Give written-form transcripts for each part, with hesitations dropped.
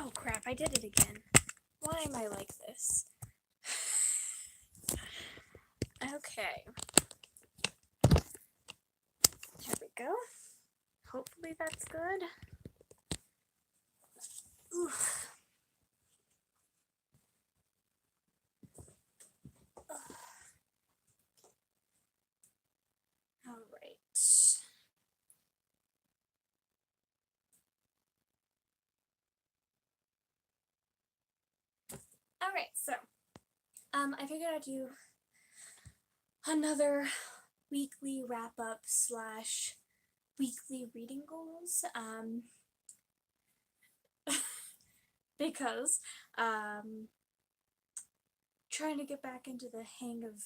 Oh crap, I did it again. Why am I like this? Okay. There we go. Hopefully that's good. Oof. All right. All right, so I figured I'd do another weekly wrap up slash weekly reading goals. Because trying to get back into the hang of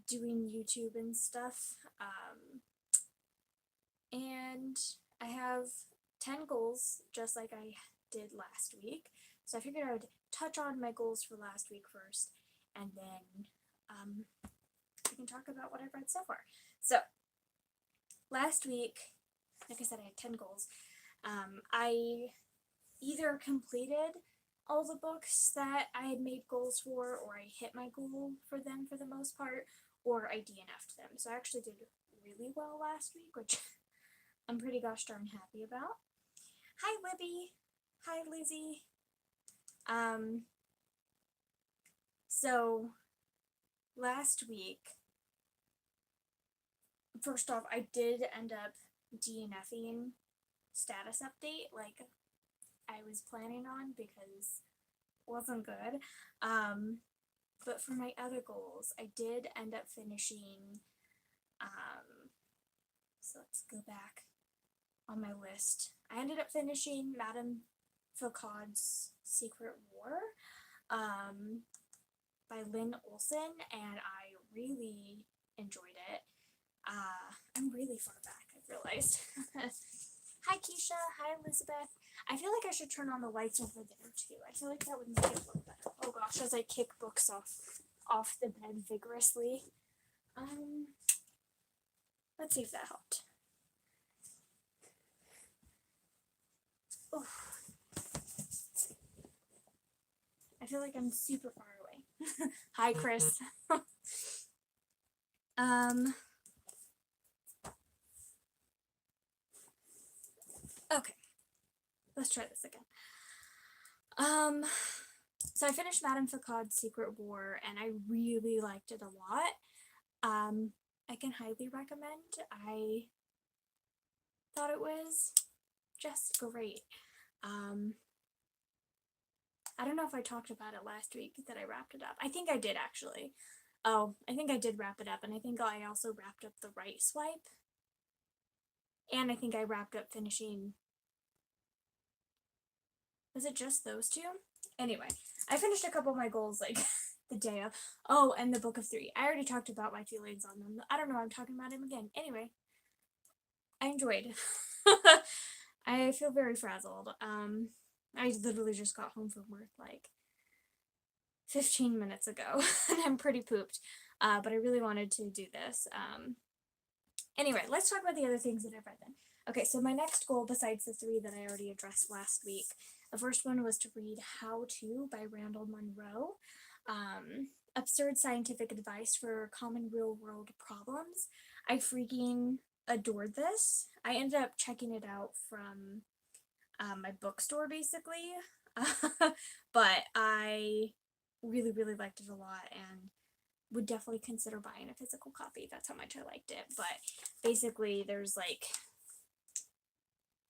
doing YouTube and stuff. And I have 10 goals, just like I did last week. So I figured I would touch on my goals for last week first, and then we can talk about what I've read so far. So, last week, like I said, I had 10 goals. I either completed all the books that I had made goals for, or I hit my goal for them for the most part, or I DNF'd them. So I actually did really well last week, which I'm pretty gosh darn happy about. Hi, Libby. Hi, Lizzie. So last week, first off, I did end up DNFing status update like I was planning on because it wasn't good. But for my other goals, I did end up finishing, so let's go back on my list. I ended up finishing Madame Foucault's Secret War by Lynn Olson, and I really enjoyed it. I'm really far back, I've realized. Hi Keisha, hi Elizabeth. I feel like I should turn on the lights over there too. I feel like that would make it look better. Oh gosh, as I kick books off the bed vigorously. Let's see if that helped. Oh. I feel like I'm super far away. Hi Chris. Okay. Let's try this again. So I finished Madame Foucault's Secret War, and I really liked it a lot. I can highly recommend. I thought it was just great. I don't know if I talked about it last week that I wrapped it up. I think I did actually. Oh, I think I did wrap it up, and I think I also wrapped up the right swipe. And I think I wrapped up finishing. Was it just those two? Anyway, I finished a couple of my goals like the day of. Oh, and the Book of Three. I already talked about my feelings on them. I don't know, I'm talking about him again. Anyway, I enjoyed. I feel very frazzled. I literally just got home from work like 15 minutes ago, and I'm pretty pooped. But I really wanted to do this. Anyway, let's talk about the other things that I've read then. Okay, so my next goal, besides the three that I already addressed last week, the first one was to read How To by Randall Munroe. Absurd scientific advice for common real world problems. I freaking adored this. I ended up checking it out from my bookstore basically, but I really, really liked it a lot and would definitely consider buying a physical copy. That's how much I liked it. But basically there's like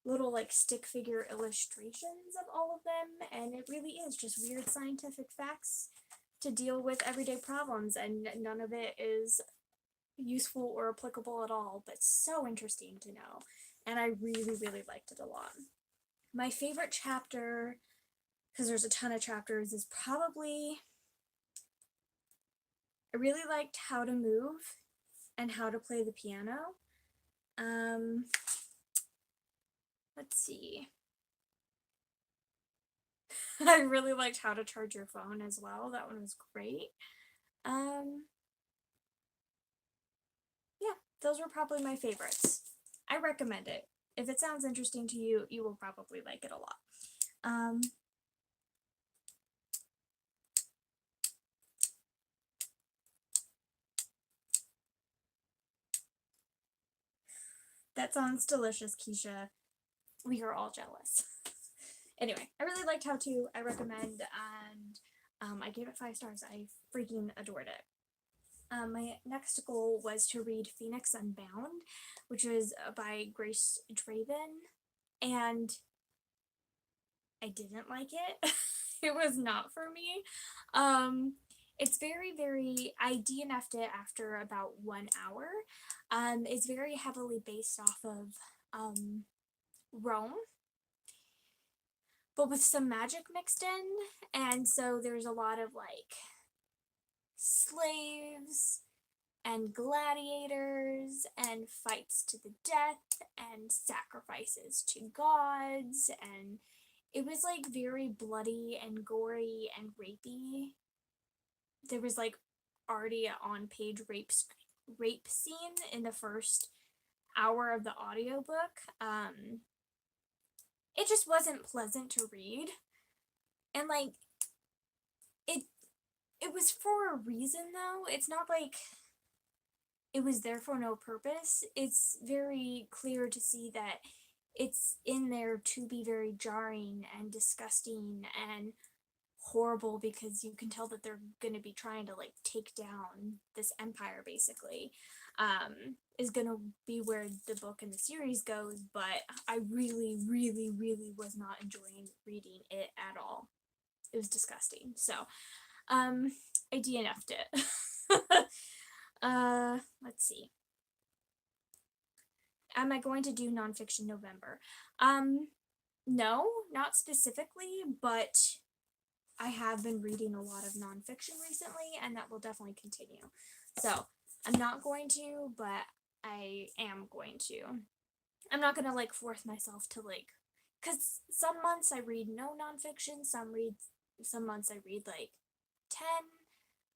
little like stick figure illustrations of all of them, and it really is just weird scientific facts to deal with everyday problems, and none of it is useful or applicable at all, but so interesting to know, and I really, really liked it a lot. My favorite chapter, because there's a ton of chapters, is probably, I really liked How to Move and How to Play the Piano. Let's see. I really liked How to Charge Your Phone as well. That one was great. Yeah, those were probably my favorites. I recommend it. If it sounds interesting to you, you will probably like it a lot. That sounds delicious, Keisha. We are all jealous. Anyway, I really liked How To. I recommend, and I gave it 5 stars. I freaking adored it. My next goal was to read Phoenix Unbound, which was by Grace Draven, and I didn't like it. It was not for me. It's very, I DNF'd it after about 1 hour. It's very heavily based off of Rome, but with some magic mixed in, and so there's a lot of like slaves and gladiators and fights to the death and sacrifices to gods, and it was like very bloody and gory and rapey. There was like already a on-page rape scene in the first hour of the audiobook. It just wasn't pleasant to read, and like it it was for a reason though. It's not like it was there for no purpose. It's very clear to see that it's in there to be very jarring and disgusting and horrible, because you can tell that they're going to be trying to like take down this empire basically. Is going to be where the book and the series goes, but I really was not enjoying reading it at all. It was disgusting. So I DNF'd it. Let's see. Am I going to do nonfiction November? No, not specifically, but I have been reading a lot of nonfiction recently, and that will definitely continue. So I'm not going to, but I am going to. I'm not gonna like force myself to like, cause some months I read no nonfiction, some months I read like 10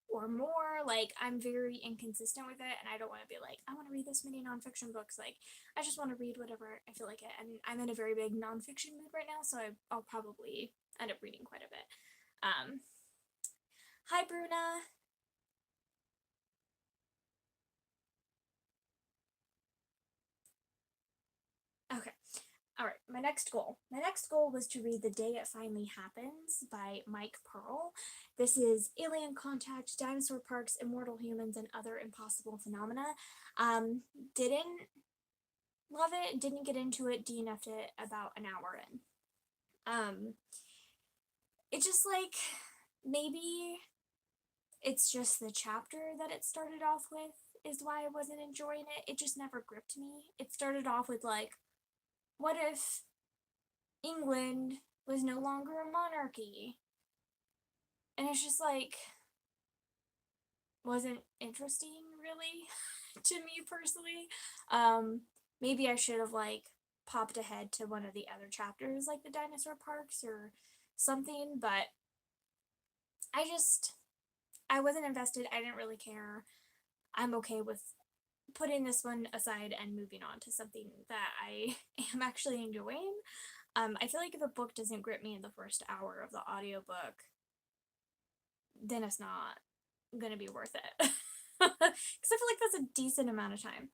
or more. Like, I'm very inconsistent with it, and I don't want to be like, I want to read this many nonfiction books. Like, I just want to read whatever I feel like it, and I'm in a very big nonfiction mood right now, so I'll probably end up reading quite a bit. Hi Bruna. Okay. Alright, my next goal. My next goal was to read The Day It Finally Happens by Mike Pearl. This is alien contact, dinosaur parks, immortal humans, and other impossible phenomena. Didn't love it, didn't get into it, DNF'd it about an hour in. It just like, maybe it's just the chapter that it started off with is why I wasn't enjoying it. It just never gripped me. It started off with like, what if England was no longer a monarchy? And it's just like, wasn't interesting really to me personally. Maybe I should have like popped ahead to one of the other chapters, like the dinosaur parks or something, but I wasn't invested. I didn't really care. I'm okay with putting this one aside and moving on to something that I am actually enjoying. I feel like if a book doesn't grip me in the first hour of the audiobook, then it's not gonna be worth it. Because I feel like that's a decent amount of time.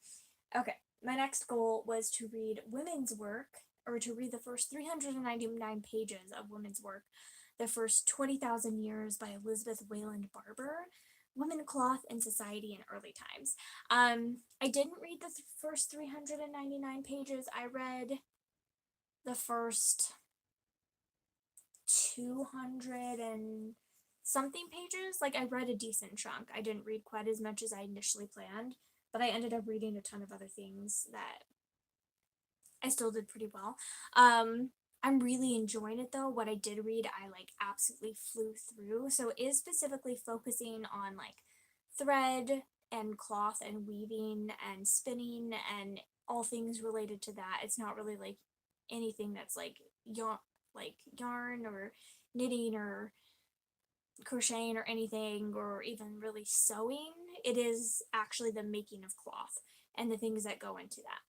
Okay, my next goal was to read women's work, or to read the first 399 pages of women's work, The First 20,000 Years by Elizabeth Wayland Barber, Women, Cloth, and Society in Early Times. I didn't read the first 399 pages. I read the first 200 and something pages. Like, I read a decent chunk. I didn't read quite as much as I initially planned, but I ended up reading a ton of other things that I still did pretty well. I'm really enjoying it though. What I did read, I like absolutely flew through. So it is specifically focusing on like thread and cloth and weaving and spinning and all things related to that. It's not really like anything that's like yarn or knitting or crocheting or anything, or even really sewing. It is actually the making of cloth and the things that go into that.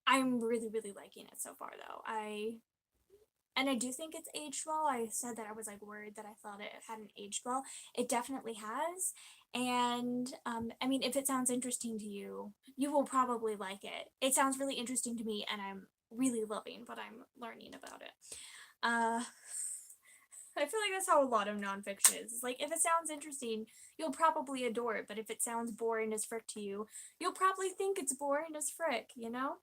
I'm really liking it so far though. And I do think it's aged well. I said that I was like worried that I thought it hadn't aged well. It definitely has. And I mean, if it sounds interesting to you, you will probably like it. It sounds really interesting to me, and I'm really loving what I'm learning about it. Uh, I feel like that's how a lot of nonfiction is. It's like, if it sounds interesting, you'll probably adore it, but if it sounds boring as frick to you, you'll probably think it's boring as frick, you know?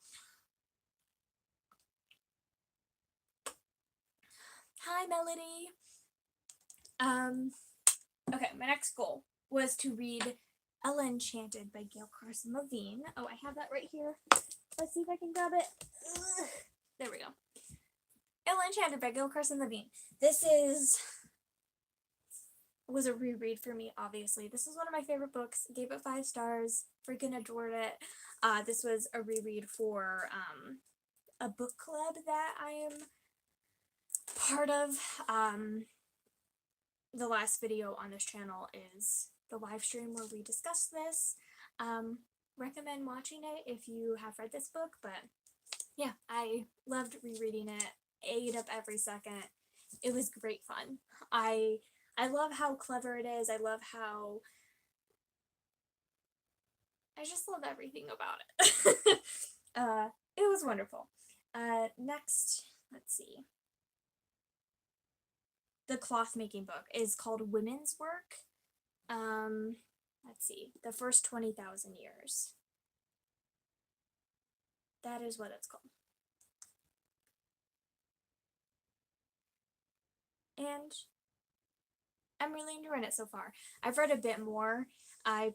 Hi, Melody. Um, okay, my next goal was to read Elle Enchanted by Gail Carson Levine. Oh, I have that right here. Let's see if I can grab it. Ugh. There we go. Elle Enchanted by Gail Carson Levine. This was a reread for me, obviously. This is one of my favorite books. Gave it 5 stars. Freaking adored it. This was a reread for a book club that I am part of. The last video on this channel is the live stream where we discuss this. Recommend watching it if you have read this book, but yeah, I loved rereading it. Ate up every second. It was great fun. I love how clever it is. I just love everything about it. It was wonderful. Next, let's see. The cloth making book is called Women's Work. Let's see. The First 20,000 Years. That is what it's called. And I'm really enjoying it so far. I've read a bit more. I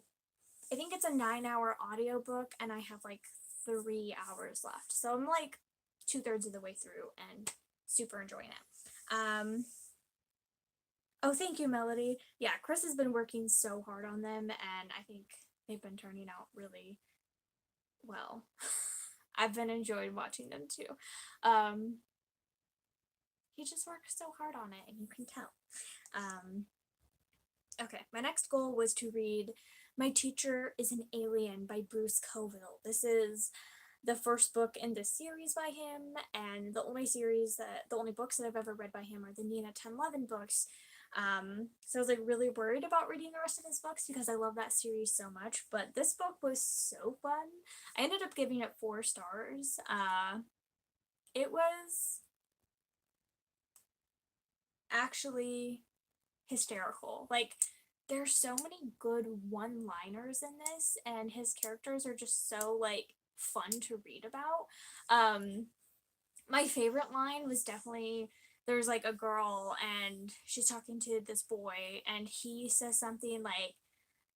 think it's a 9-hour audiobook, and I have like 3 hours left. So I'm like 2/3 of the way through and super enjoying it. Oh, thank you, Melody. Yeah, Chris has been working so hard on them, and I think they've been turning out really well. I've been enjoying watching them too. He just works so hard on it, and you can tell. Okay, my next goal was to read My Teacher is an Alien by Bruce Coville. This is the first book in this series by him, and the only books that I've ever read by him are the Nina 1011 books. So I was like really worried about reading the rest of his books because I love that series so much, but this book was so fun. I ended up giving it 4 stars. It was actually hysterical. Like, there's so many good one-liners in this, and his characters are just so like fun to read about. My favorite line was definitely, there's like a girl and she's talking to this boy, and he says something like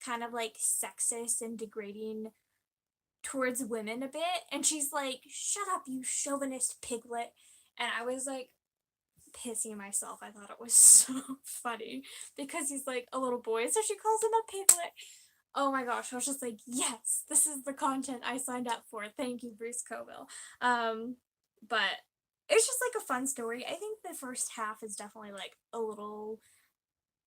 kind of like sexist and degrading towards women a bit, and she's like, "Shut up, you chauvinist piglet." And I was like pissing myself. I thought it was so funny because he's like a little boy, so she calls him a piglet. Oh my gosh, I was just like, yes, this is the content I signed up for. Thank you, Bruce Coville. But it's just like a fun story. I think the first half is definitely like a little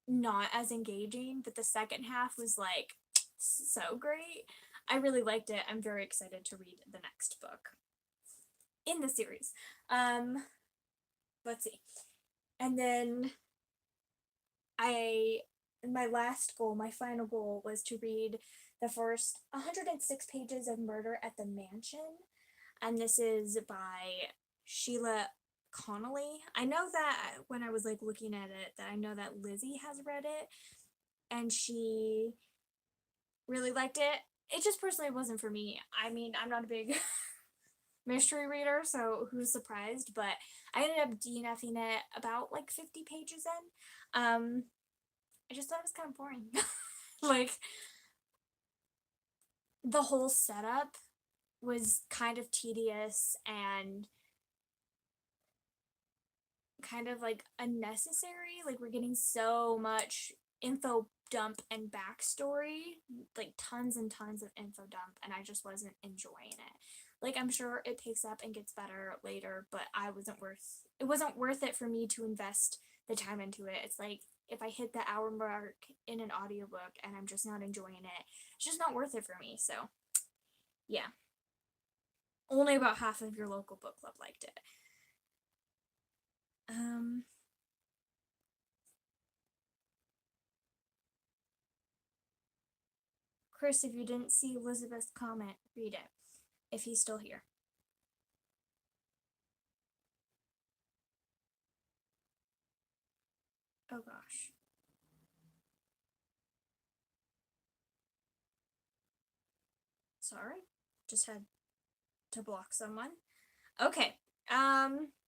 not as engaging, but the second half was like so great. I really liked it. I'm very excited to read the next book in the series. Let's see. And then my last goal, my final goal, was to read the first 106 pages of Murder at the Mansion. And this is by Sheila Connolly. I know that when I was like looking at it, that I know that Lizzie has read it and she really liked it. It just personally wasn't for me. I mean, I'm not a big mystery reader, so who's surprised? But I ended up DNFing it about like 50 pages in. I just thought it was kind of boring. Like, the whole setup was kind of tedious and kind of like unnecessary. Like, we're getting so much info dump and backstory, like tons and tons of info dump, and I just wasn't enjoying it. Like, I'm sure it picks up and gets better later, but it wasn't worth it for me to invest the time into it. It's like, if I hit the hour mark in an audiobook and I'm just not enjoying it, it's just not worth it for me. So yeah, only about half of your local book club liked it. Chris, if you didn't see Elizabeth's comment, read it. If he's still here. Oh gosh. Sorry. Just had to block someone. Okay. Alright,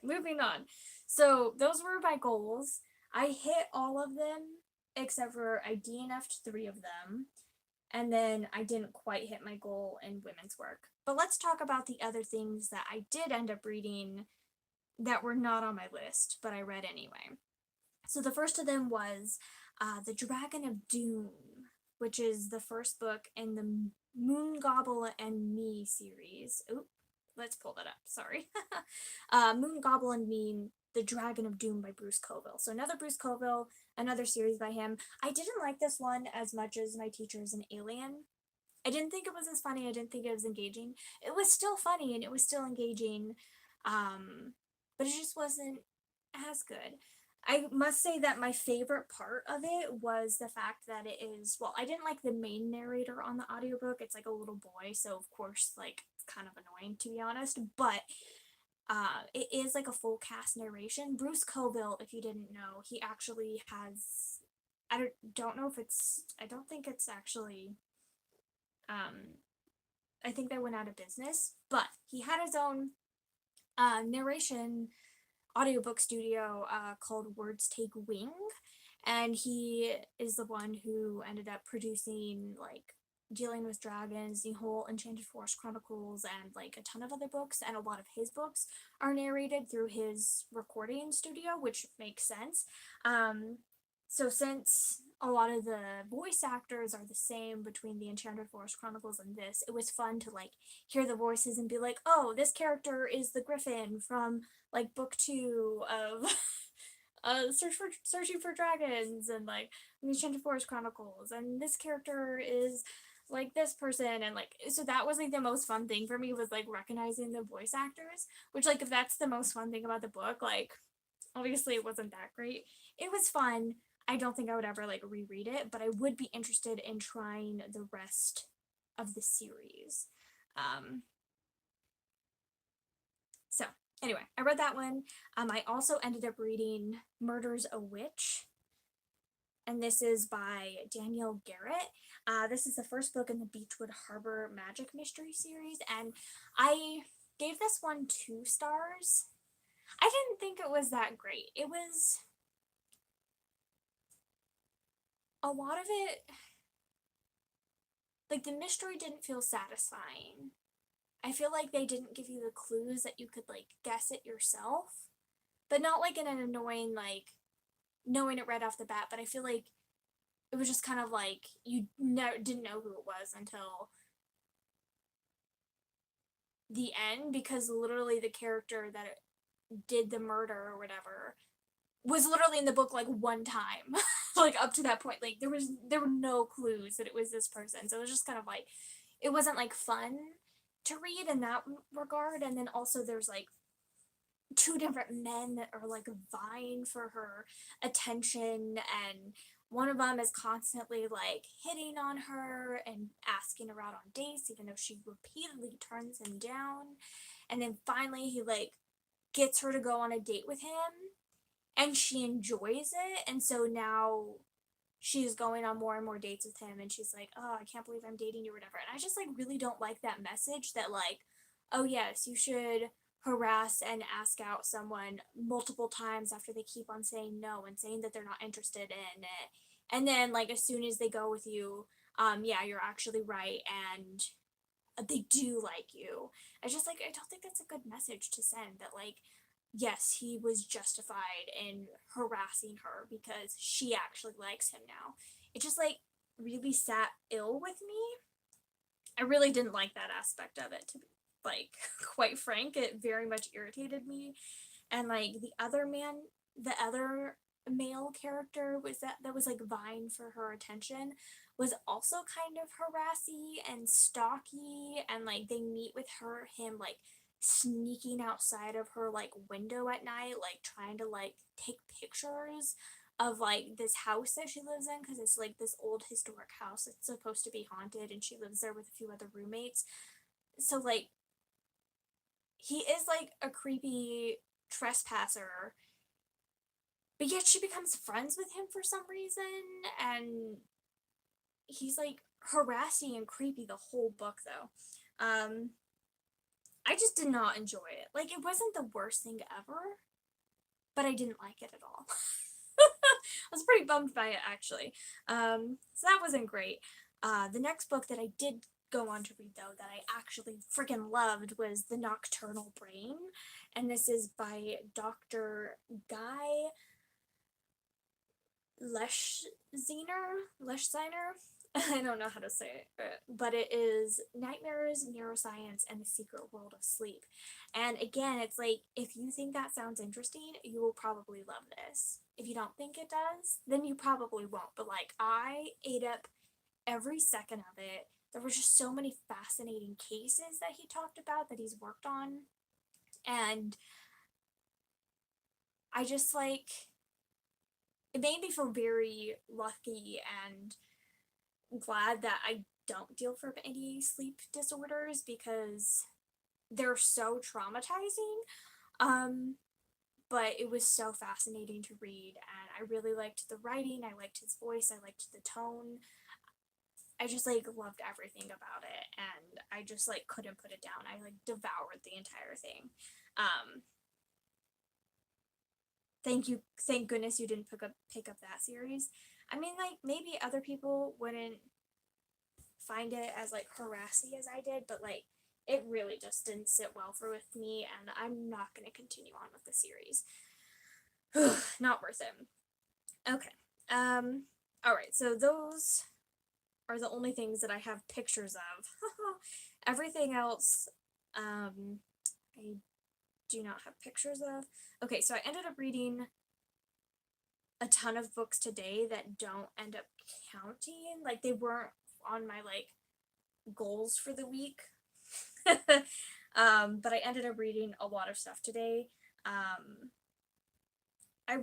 moving on. So those were my goals. I hit all of them except for I DNF'd 3 of them. And then I didn't quite hit my goal in women's work. But let's talk about the other things that I did end up reading that were not on my list, but I read anyway. So the first of them was The Dragon of Doom, which is the first book in the Moon Gobble and Me series. Oop, let's pull that up, sorry. Moon Gobble and Me, The Dragon of Doom by Bruce Coville. So another Bruce Coville, another series by him. I didn't like this one as much as My Teacher is an Alien. I didn't think it was as funny. I didn't think it was engaging. It was still funny and it was still engaging, but it just wasn't as good. I must say that my favorite part of it was the fact that it is, well, I didn't like the main narrator on the audiobook. It's like a little boy, so of course, like, it's kind of annoying to be honest, but it is like a full cast narration. Bruce Coville, if you didn't know, he actually has, don't know if it's, I don't think it's actually, I think they went out of business, but he had his own narration audiobook studio called Words Take Wing, and he is the one who ended up producing like Dealing with Dragons, the whole Enchanted Forest Chronicles, and like a ton of other books, and a lot of his books are narrated through his recording studio, which makes sense. So since a lot of the voice actors are the same between the Enchanted Forest Chronicles and this, it was fun to like hear the voices and be like, oh, this character is the Griffin from like book 2 of Searching for Dragons and like the Enchanted Forest Chronicles, and this character is like this person, and like, so that was like the most fun thing for me, was like recognizing the voice actors, which like if that's the most fun thing about the book, like obviously it wasn't that great. It was fun. I don't think I would ever like reread it, but I would be interested in trying the rest of the series. So anyway, I read that one. I also ended up reading Murder's a Witch, and this is by Danielle Garrett. This is the first book in the Beechwood Harbor Magic Mystery series, and I gave this one 2 stars. I didn't think it was that great. It was, a lot of it, like the mystery didn't feel satisfying. I feel like they didn't give you the clues that you could like guess it yourself, but not like in an annoying like knowing it right off the bat, but I feel like it was just kind of like you didn't know who it was until the end, because literally the character that did the murder or whatever was literally in the book like 1 time. Like up to that point, like there were no clues that it was this person, so it was just kind of like, it wasn't like fun to read in that regard. And then also there's like 2 different men that are like vying for her attention, and one of them is constantly like hitting on her and asking her out on dates even though she repeatedly turns him down, and then finally he like gets her to go on a date with him and she enjoys it, and so now she's going on more and more dates with him, and she's like, oh, I can't believe I'm dating you or whatever. And I just like really don't like that message that like, oh yes, you should harass and ask out someone multiple times after they keep on saying no and saying that they're not interested in it, and then like as soon as they go with you, yeah, you're actually right and they do like you. I just like, I don't think that's a good message to send, that like, yes, he was justified in harassing her because she actually likes him now. It just like really sat ill with me. I really didn't like that aspect of it, to be like quite frank. It very much irritated me. And like the other male character was that was like vying for her attention was also kind of harassy and stalky, and like they meet with him like sneaking outside of her like window at night, like trying to like take pictures of like this house that she lives in, because it's like this old historic house. It's supposed to be haunted, and she lives there with a few other roommates. So like he is like a creepy trespasser, but yet she becomes friends with him for some reason, and he's like harassing and creepy the whole book though. I just did not enjoy it. Like, it wasn't the worst thing ever, but I didn't like it at all. I was pretty bummed by it actually. So that wasn't great. The next book that I did go on to read though that I actually freaking loved was The Nocturnal Brain, and this is by Dr. Guy Leschziner. I don't know how to say it, but it is Nightmares, Neuroscience, and the Secret World of Sleep. And again, it's like, if you think that sounds interesting, you will probably love this. If you don't think it does, then you probably won't. But like, I ate up every second of it. There were just so many fascinating cases that he talked about that he's worked on. And I just like, it made me feel very lucky and glad that I don't deal with any sleep disorders, because they're so traumatizing. But it was so fascinating to read, and I really liked the writing, I liked his voice, I liked the tone. I just like loved everything about it, and I just like couldn't put it down. I like devoured the entire thing. Um thank goodness you didn't pick up that series. I mean, like, maybe other people wouldn't find it as like harassy as I did, but like it really just didn't sit well for with me, and I'm not going to continue on with the series. Not worth it. Okay. All right. So those are the only things that I have pictures of. Everything else, I do not have pictures of. Okay, so I ended up reading a ton of books today that don't end up counting. Like, they weren't on my like goals for the week. But I ended up reading a lot of stuff today. I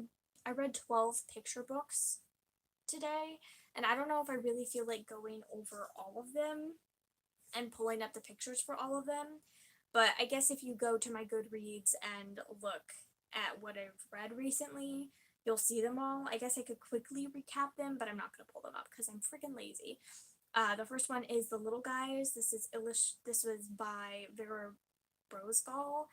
I read 12 picture books today, and I don't know if I really feel like going over all of them and pulling up the pictures for all of them. But I guess if you go to my Goodreads and look at what I've read recently, you'll see them all. I guess I could quickly recap them, but I'm not going to pull them up because I'm freaking lazy. The first one is The Little Guys. This was by Vera Brosgol.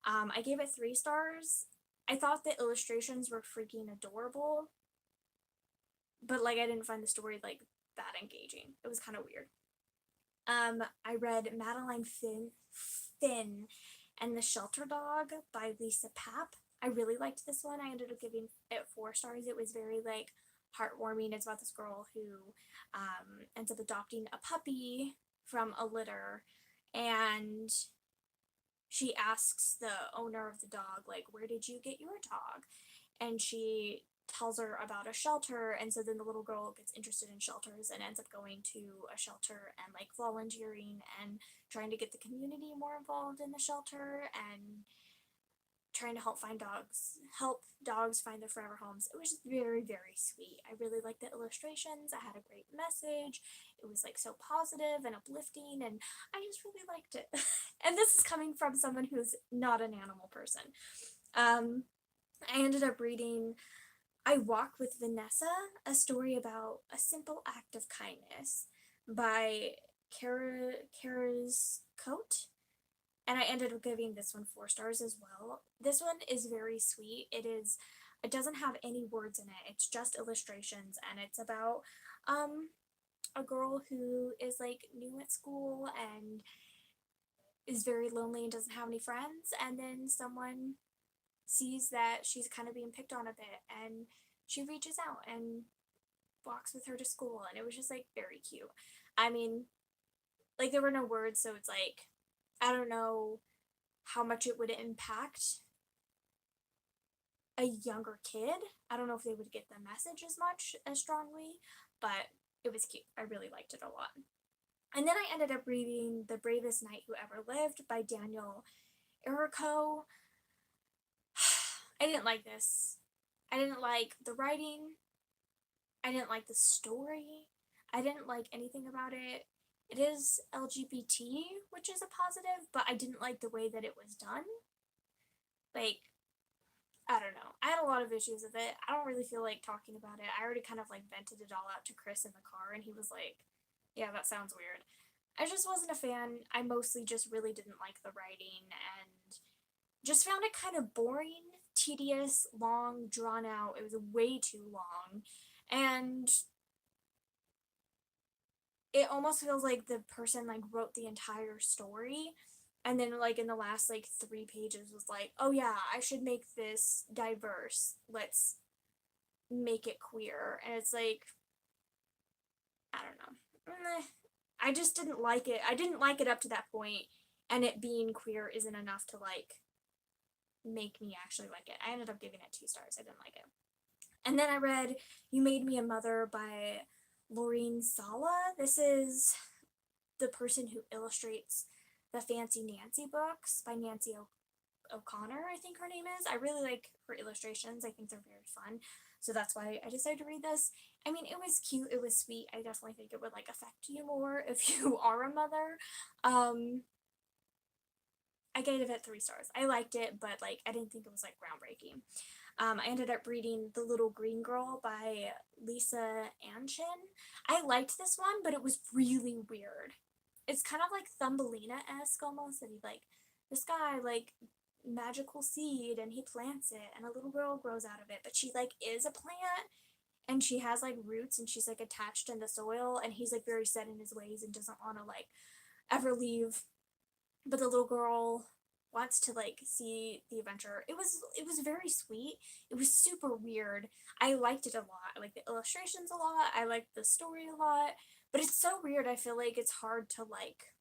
I gave it 3 stars. I thought the illustrations were freaking adorable, but like I didn't find the story like that engaging. It was kind of weird. I read Madeline Finn and the Shelter Dog by Lisa Papp. I really liked this one. I ended up giving it 4 stars. It was very like heartwarming. It's about this girl who ends up adopting a puppy from a litter, and she asks the owner of the dog, like, where did you get your dog? And she tells her about a shelter, and so then the little girl gets interested in shelters and ends up going to a shelter and like volunteering and trying to get the community more involved in the shelter and trying to help dogs find their forever homes. It was just very, very sweet. I really liked the illustrations. I had a great message. It was like so positive and uplifting, and I just really liked it. And this is coming from someone who's not an animal person. I ended up reading I Walk with Vanessa, a story about a simple act of kindness by Kara's Coat. And I ended up giving this one 4 stars as well. This one is very sweet. It doesn't have any words in it. It's just illustrations, and it's about a girl who is like new at school and is very lonely and doesn't have any friends, and then someone sees that she's kind of being picked on a bit, and she reaches out and walks with her to school, and it was just like very cute. I mean, like, there were no words, so it's like, I don't know how much it would impact a younger kid. I don't know if they would get the message as strongly, but it was cute. I really liked it a lot. And then I ended up reading The Bravest Knight Who Ever Lived by Daniel Irico. I didn't like this. I didn't like the writing. I didn't like the story. I didn't like anything about it. It is LGBT, which is a positive, but I didn't like the way that it was done. Like, I don't know. I had a lot of issues with it. I don't really feel like talking about it. I already kind of like vented it all out to Chris in the car, and he was like, yeah, that sounds weird. I just wasn't a fan. I mostly just really didn't like the writing and just found it kind of boring, tedious, long, drawn out. It was way too long. And it almost feels like the person like wrote the entire story and then like in the last like 3 pages was like, oh yeah, I should make this diverse, let's make it queer. And it's like, I don't know. I just didn't like it. I didn't like it up to that point, and it being queer isn't enough to like make me actually like it. I ended up giving it 2 stars. I didn't like it. And then I read You Made Me a Mother by Laureen Sala. This is the person who illustrates the Fancy Nancy books by Nancy O'Connor, I think her name is. I really like her illustrations. I think they're very fun. So that's why I decided to read this. I mean, it was cute. It was sweet. I definitely think it would like affect you more if you are a mother. I gave it 3 stars. I liked it, but like I didn't think it was like groundbreaking. I ended up reading The Little Green Girl by Lisa Anshin. I liked this one, but it was really weird. It's kind of like Thumbelina-esque almost, and he like this guy like magical seed and he plants it and a little girl grows out of it, but she like is a plant and she has like roots and she's like attached in the soil and he's like very set in his ways and doesn't want to like ever leave, but the little girl wants to like see the adventure. It was very sweet. It was super weird. I liked it a lot. I liked the illustrations a lot. I liked the story a lot. But it's so weird. I feel like it's hard to like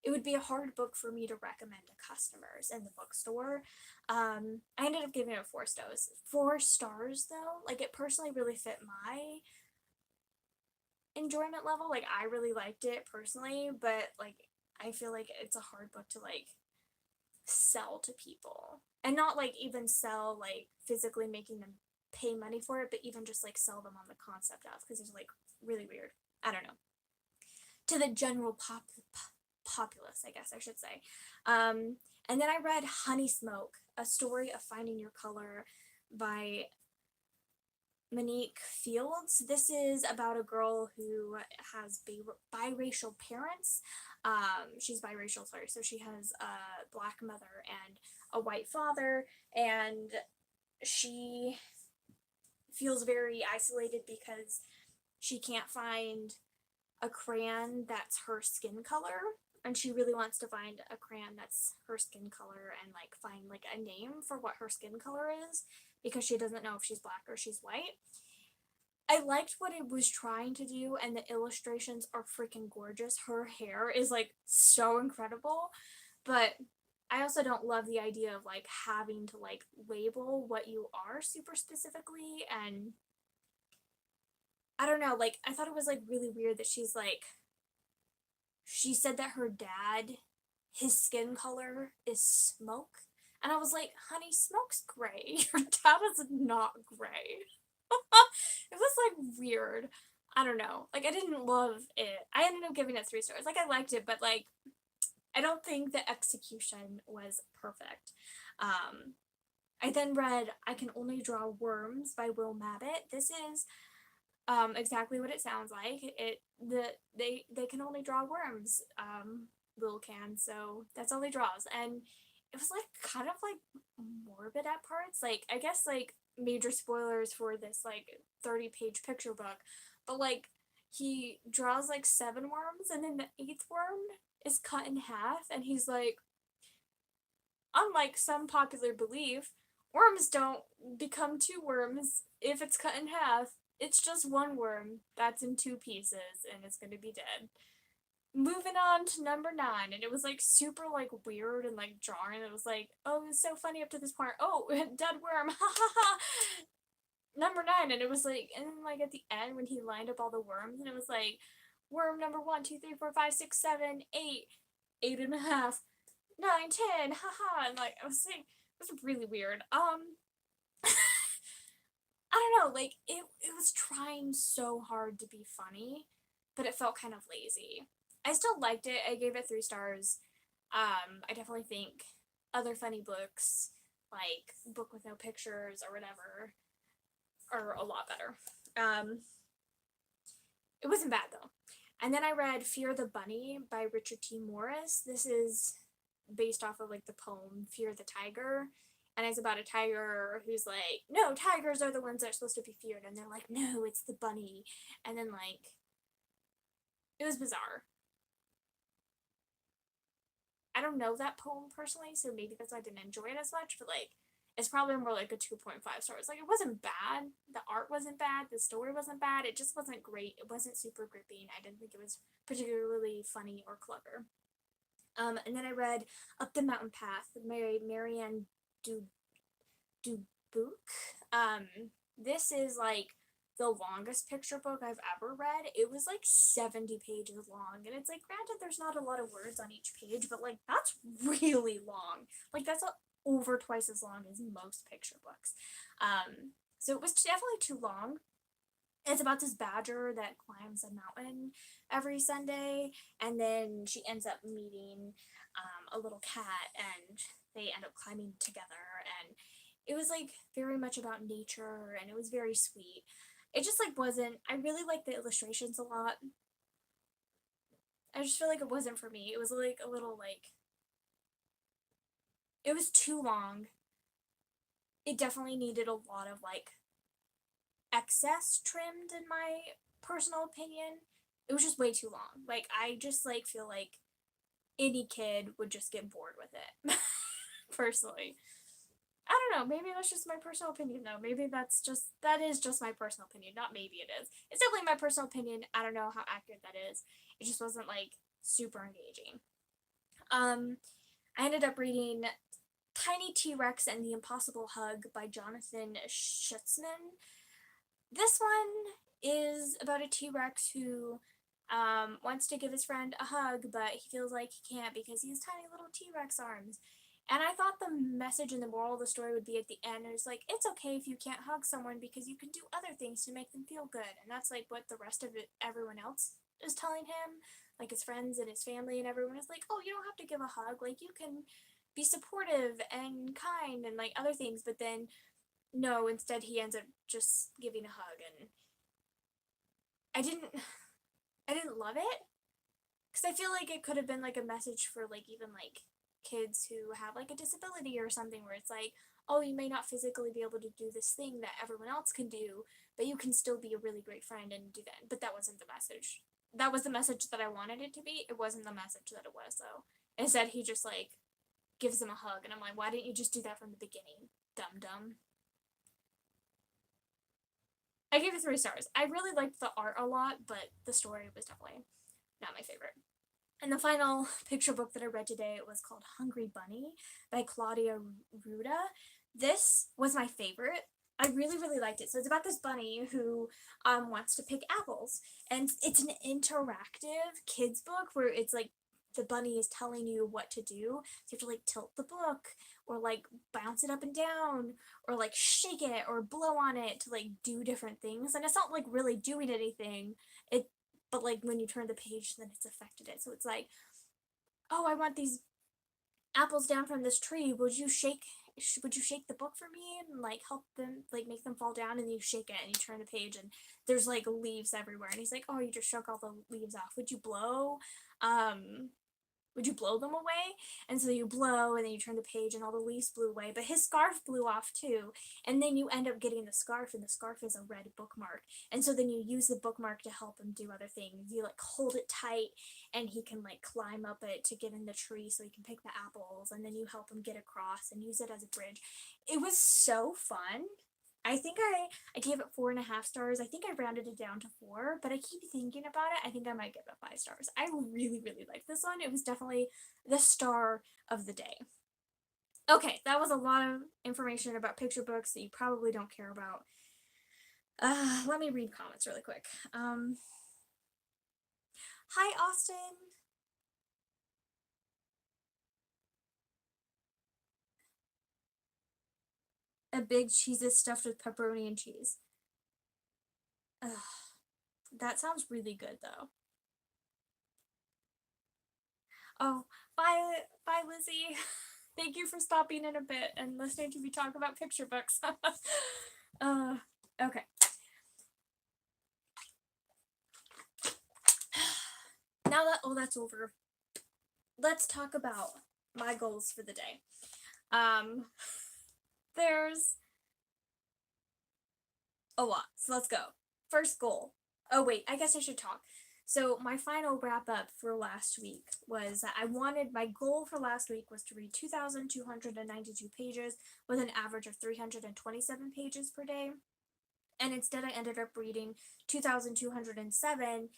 it would be a hard book for me to recommend to customers in the bookstore. I ended up giving it 4 stars. 4 stars though, like it personally really fit my enjoyment level. Like I really liked it personally, but like I feel like it's a hard book to like sell to people. And not like even sell like physically making them pay money for it, but even just like sell them on the concept of because it's like really weird. I don't know. To the general populace, I guess I should say. And then I read Honey Smoke, A Story of Finding Your Color by Monique Fields. This is about a girl who has biracial parents. She's biracial, sorry. So she has a black mother and a white father, and she feels very isolated because she can't find a crayon that's her skin color. And she really wants to find a crayon that's her skin color and like find like a name for what her skin color is because she doesn't know if she's black or she's white. I liked what it was trying to do, and the illustrations are freaking gorgeous. Her hair is like so incredible, but I also don't love the idea of like having to like label what you are super specifically. And I don't know, like I thought it was like really weird that she said that her dad, his skin color is smoke. And I was like, honey, smoke's gray. Your dad is not gray. It was like weird. I don't know. Like I didn't love it. I ended up giving it 3 stars. Like I liked it, but like I don't think the execution was perfect. Um, I then read I Can Only Draw Worms by Will Mabbitt. This is exactly what it sounds like. They can only draw worms. Will can, so that's all he draws. And it was like kind of like morbid at parts. Like I guess like major spoilers for this like 30-page picture book, but like he draws like 7 worms and then the 8th worm is cut in half and he's like, unlike some popular belief, worms don't become 2 worms if it's cut in half. It's just 1 worm that's in 2 pieces and it's gonna be dead. Moving on to number 9, and it was like super like weird and like jarring. It was like, oh, it was so funny up to this point. Oh, dead worm, ha ha ha. Number 9, and it was like, and then like at the end when he lined up all the worms, and it was like, worm number 1, 2, 3, 4, 5, 6, 7, 8, 8.5, 9, 10, haha, and like I was saying, it was really weird. I don't know, like it was trying so hard to be funny, but it felt kind of lazy. I still liked it. I gave it 3 stars. I definitely think other funny books, like Book with No Pictures or whatever, are a lot better. It wasn't bad though. And then I read Fear the Bunny by Richard T. Morris. This is based off of like the poem Fear the Tiger. And it's about a tiger who's like, no, tigers are the ones that are supposed to be feared. And they're like, no, it's the bunny. And then, like, it was bizarre. I don't know that poem personally, so maybe that's why I didn't enjoy it as much, but like, it's probably more like a 2.5 stars. Like, it wasn't bad. The art wasn't bad. The story wasn't bad. It just wasn't great. It wasn't super gripping. I didn't think it was particularly funny or clever. And then I read Up the Mountain Path by Marianne du- Dubuque. This is like the longest picture book I've ever read. It was like 70 pages long, and it's like, granted, there's not a lot of words on each page, but like that's really long. Like that's over twice as long as most picture books. So it was definitely too long. It's about this badger that climbs a mountain every Sunday, and then she ends up meeting a little cat, and they end up climbing together. And it was like very much about nature, and it was very sweet. It just like wasn't. I really like the illustrations a lot. I just feel like it wasn't for me. It was like a little like it was too long. It definitely needed a lot of like excess trimmed in my personal opinion. It was just way too long. Like I just like feel like any kid would just get bored with it. Personally. I don't know, maybe that's just my personal opinion though. Maybe that is just my personal opinion. Not maybe it is. It's definitely my personal opinion. I don't know how accurate that is. It just wasn't like super engaging. Um I ended up reading Tiny T-Rex and the Impossible Hug by Jonathan Schutzman. This one is about a T-Rex who wants to give his friend a hug, but he feels like he can't because he has tiny little T-Rex arms. And I thought the message and the moral of the story would be at the end. It's like, it's okay if you can't hug someone because you can do other things to make them feel good. And that's like what the rest of it, everyone else is telling him. Like his friends and his family and everyone is like, oh, you don't have to give a hug. Like you can be supportive and kind and like other things. But then no, instead he ends up just giving a hug, and I didn't I didn't love it because I feel like it could have been like a message for like even like kids who have like a disability or something where it's like, oh, you may not physically be able to do this thing that everyone else can do, but you can still be a really great friend and do that. But that wasn't the message. That was the message that I wanted it to be. It wasn't the message that it was though. Instead he just like gives them a hug, and I'm like, why didn't you just do that from the beginning? Dum dum. I gave it 3 stars. I really liked the art a lot, but the story was definitely not my favorite. And the final picture book that I read today was called Hungry Bunny by Claudia Ruda. This was my favorite. I really, really liked it. So it's about this bunny who wants to pick apples. And it's an interactive kids book where it's like the bunny is telling you what to do. So you have to like tilt the book or like bounce it up and down or like shake it or blow on it to like do different things. And it's not like really doing anything. It but like when you turn the page then it's affected it. So it's like, oh, I want these apples down from this tree. Would you shake the book for me and like help them like make them fall down, and you shake it and you turn the page and there's like leaves everywhere, and he's like, oh, you just shook all the leaves off. Um would you blow them away? And so you blow, and then you turn the page, and all the leaves blew away. But his scarf blew off too. And then you end up getting the scarf, and the scarf is a red bookmark. And so then you use the bookmark to help him do other things. You like hold it tight, and he can like climb up it to get in the tree so he can pick the apples. And then you help him get across and use it as a bridge. It was so fun. I think I gave it 4.5 stars. I think I rounded it down to 4, but I keep thinking about it. I think I might give it 5 stars. I really, really liked this one. It was definitely the star of the day. Okay, that was a lot of information about picture books that you probably don't care about. Let me read comments really quick. Hi, Austin. A big cheese is stuffed with pepperoni and cheese. Ugh, that sounds really good though. Oh, bye, Lizzie. Thank you for stopping in a bit and listening to me talk about picture books. uh, okay. Now that all that's over, let's talk about my goals for the day. There's a lot, so let's go. First goal. Oh wait, I guess I should talk. So my final wrap up for last week was that my goal for last week was to read 2,292 pages with an average of 327 pages per day. And instead I ended up reading 2,207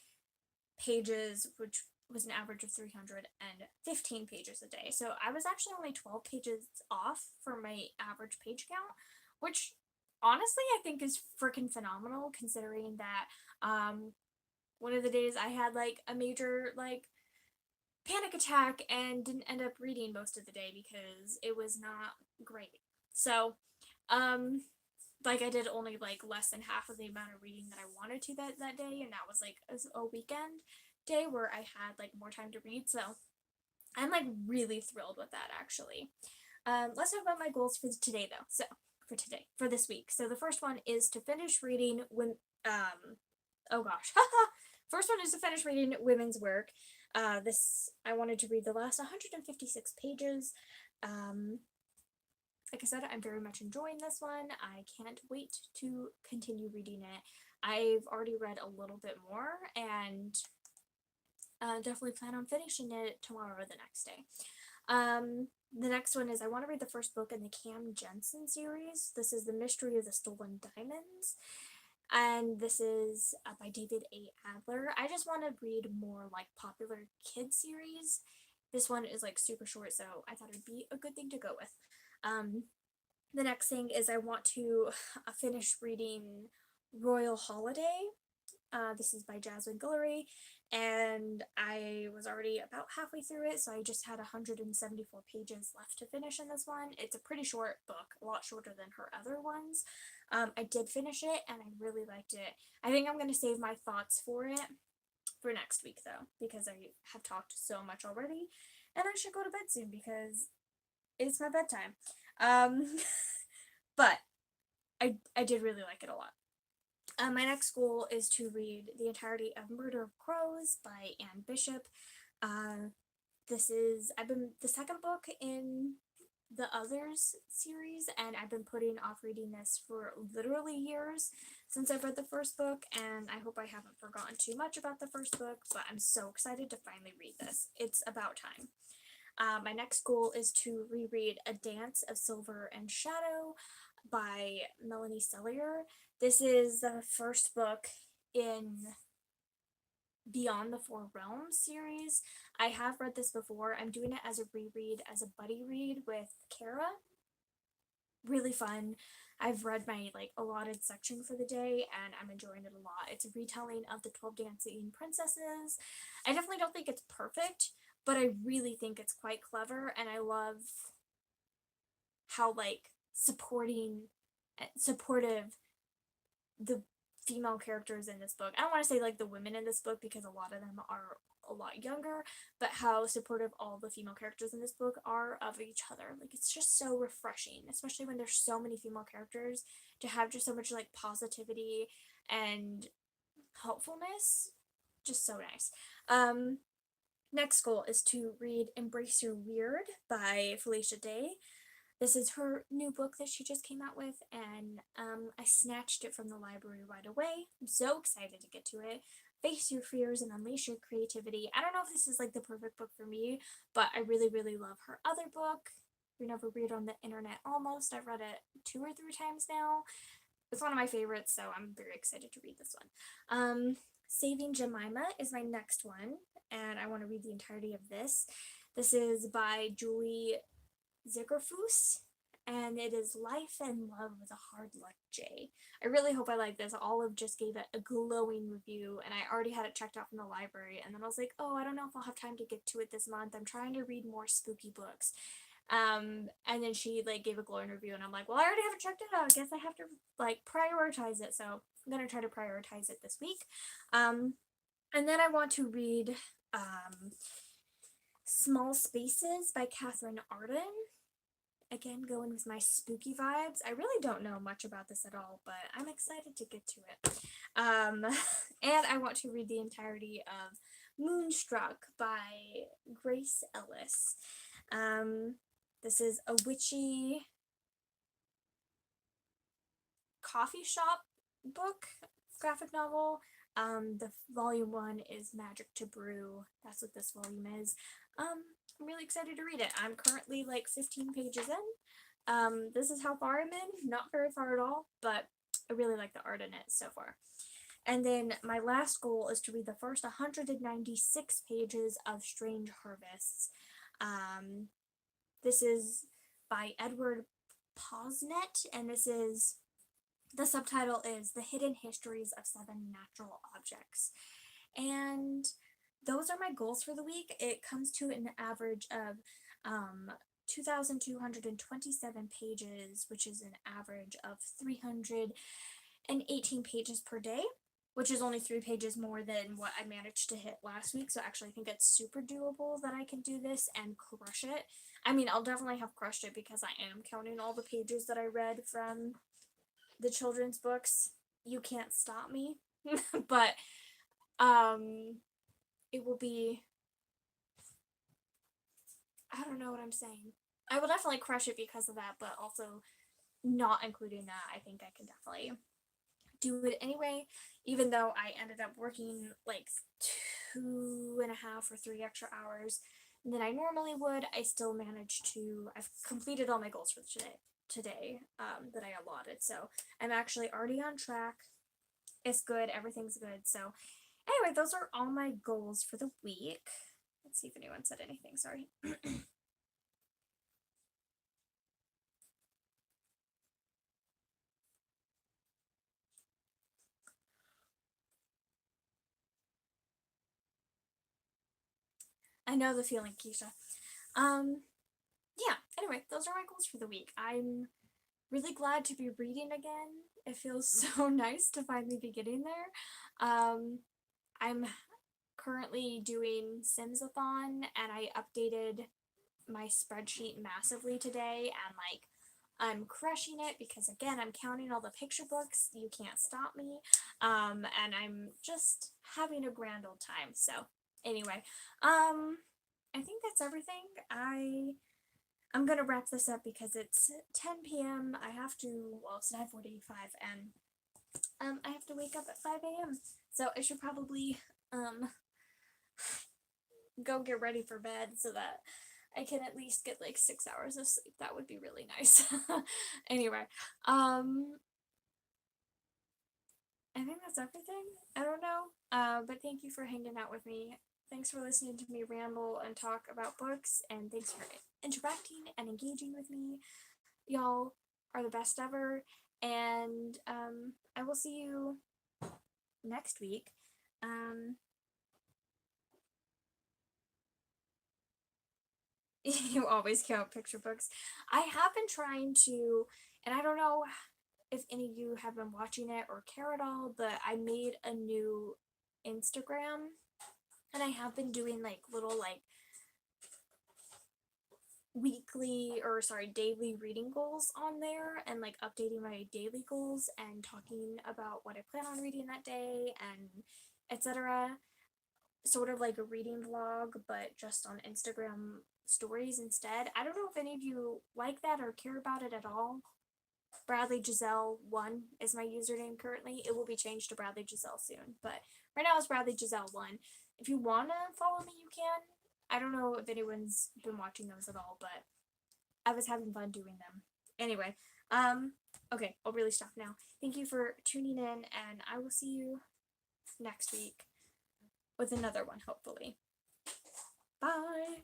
pages, which was an average of 315 pages a day. So I was actually only 12 pages off for my average page count, which honestly I think is freaking phenomenal considering that one of the days I had like a major like panic attack and didn't end up reading most of the day because it was not great. So like I did only like less than half of the amount of reading that I wanted to that day, and that was like a weekend day where I had like more time to read. So I'm like really thrilled with that actually. Let's talk about my goals for today though. So for this week. So the first one is to finish reading when oh gosh. First one is to finish reading women's work. This I wanted to read the last 156 pages. Like I said, I'm very much enjoying this one. I can't wait to continue reading it. I've already read a little bit more and definitely plan on finishing it tomorrow or the next day. The next one is I want to read the first book in the Cam Jensen series. This is The Mystery of the Stolen Diamonds. And this is by David A. Adler. I just want to read more like popular kids series. This one is like super short, so I thought it'd be a good thing to go with. The next thing is I want to finish reading Royal Holiday. This is by Jasmine Guillory, and I was already about halfway through it, so I just had 174 pages left to finish in this one. It's a pretty short book, a lot shorter than her other ones. I did finish it, and I really liked it. I think I'm going to save my thoughts for it for next week, though, because I have talked so much already, and I should go to bed soon because it's my bedtime. But I did really like it a lot. My next goal is to read the entirety of Murder of Crows by Anne Bishop. I've been the second book in the Others series, and I've been putting off reading this for literally years since I've read the first book, and I hope I haven't forgotten too much about the first book, but I'm so excited to finally read this. It's about time. My next goal is to reread A Dance of Silver and Shadow by Melanie Sellier. This is the first book in Beyond the Four Realms series. I have read this before. I'm doing it as a reread, as a buddy read with Kara. Really fun. I've read my like allotted section for the day and I'm enjoying it a lot. It's a retelling of the 12 Dancing Princesses. I definitely don't think it's perfect, but I really think it's quite clever, and I love how like supportive the female characters in this book. I don't want to say like the women in this book because a lot of them are a lot younger, but how supportive all the female characters in this book are of each other. Like it's just so refreshing, especially when there's so many female characters, to have just so much like positivity and helpfulness. Just so nice. Next goal is to read Embrace Your Weird by Felicia Day. This is her new book that she just came out with, and I snatched it from the library right away. I'm so excited to get to it. Face your fears and unleash your creativity. I don't know if this is like the perfect book for me, but I really, really love her other book, You Never Read on the Internet Almost. I've read it 2 or 3 times now. It's one of my favorites, so I'm very excited to read this one. Saving Jemima is my next one, and I want to read the entirety of this. This is by Julie Zigerfus, and it is Life and Love with a Hard Luck J. I really hope I like this. Olive just gave it a glowing review, and I already had it checked out from the library, and then I was like, oh, I don't know if I'll have time to get to it this month. I'm trying to read more spooky books. And then she like gave a glowing review, and I'm like, well, I already haven't checked it out. I guess I have to like prioritize it. So I'm gonna try to prioritize it this week. And then I want to read Small Spaces by Catherine Arden. Again, going with my spooky vibes. I really don't know much about this at all, but I'm excited to get to it. And I want to read the entirety of Moonstruck by Grace Ellis. This is a witchy coffee shop book, graphic novel. The volume 1 is Magic to Brew. That's what this volume is. I'm really excited to read it. I'm currently like 15 pages in. This is how far I'm in. Not very far at all, but I really like the art in it so far. And then my last goal is to read the first 196 pages of Strange Harvests. This is by Edward Posnet, and the subtitle is The Hidden Histories of 7 Natural Objects. And those are my goals for the week. It comes to an average of 2,227 pages, which is an average of 318 pages per day, which is only 3 pages more than what I managed to hit last week. So actually I think it's super doable that I can do this and crush it. I mean, I'll definitely have crushed it because I am counting all the pages that I read from the children's books. You can't stop me. But it will be, I don't know what I'm saying. I will definitely crush it because of that, but also not including that, I think I can definitely do it anyway, even though I ended up working like 2.5 or 3 extra hours than I normally would. I still managed to, I've completed all my goals for today that I allotted, so I'm actually already on track. It's good, everything's good. So anyway, those are all my goals for the week. Let's see if anyone said anything, sorry. I know the feeling, Keisha. Yeah, anyway, those are my goals for the week. I'm really glad to be reading again. It feels so nice to finally be getting there. I'm currently doing Simsathon, and I updated my spreadsheet massively today, and like I'm crushing it because again I'm counting all the picture books. You can't stop me. And I'm just having a grand old time. So anyway, I think that's everything. I'm gonna wrap this up because it's 10 p.m. I have to, well, it's 9:45, and I have to wake up at 5 a.m. So I should probably go get ready for bed so that I can at least get like 6 hours of sleep. That would be really nice. Anyway, I think that's everything. I don't know. But thank you for hanging out with me. Thanks for listening to me ramble and talk about books, and thanks for interacting and engaging with me. Y'all are the best ever, and I will see you next week. You always count picture books. I have been trying to, and I don't know if any of you have been watching it or care at all, but I made a new Instagram, and I have been doing like little like daily reading goals on there, and like updating my daily goals and talking about what I plan on reading that day and etc. Sort of like a reading vlog, but just on Instagram stories instead. I don't know if any of you like that or care about it at all. Bradley Giselle 1 is my username currently. It will be changed to Bradley Giselle soon, but right now it's Bradley Giselle 1. If you want to follow me, you can. I don't know if anyone's been watching those at all, but I was having fun doing them. Anyway, okay, I'll really stop now. Thank you for tuning in, and I will see you next week with another one, hopefully. Bye!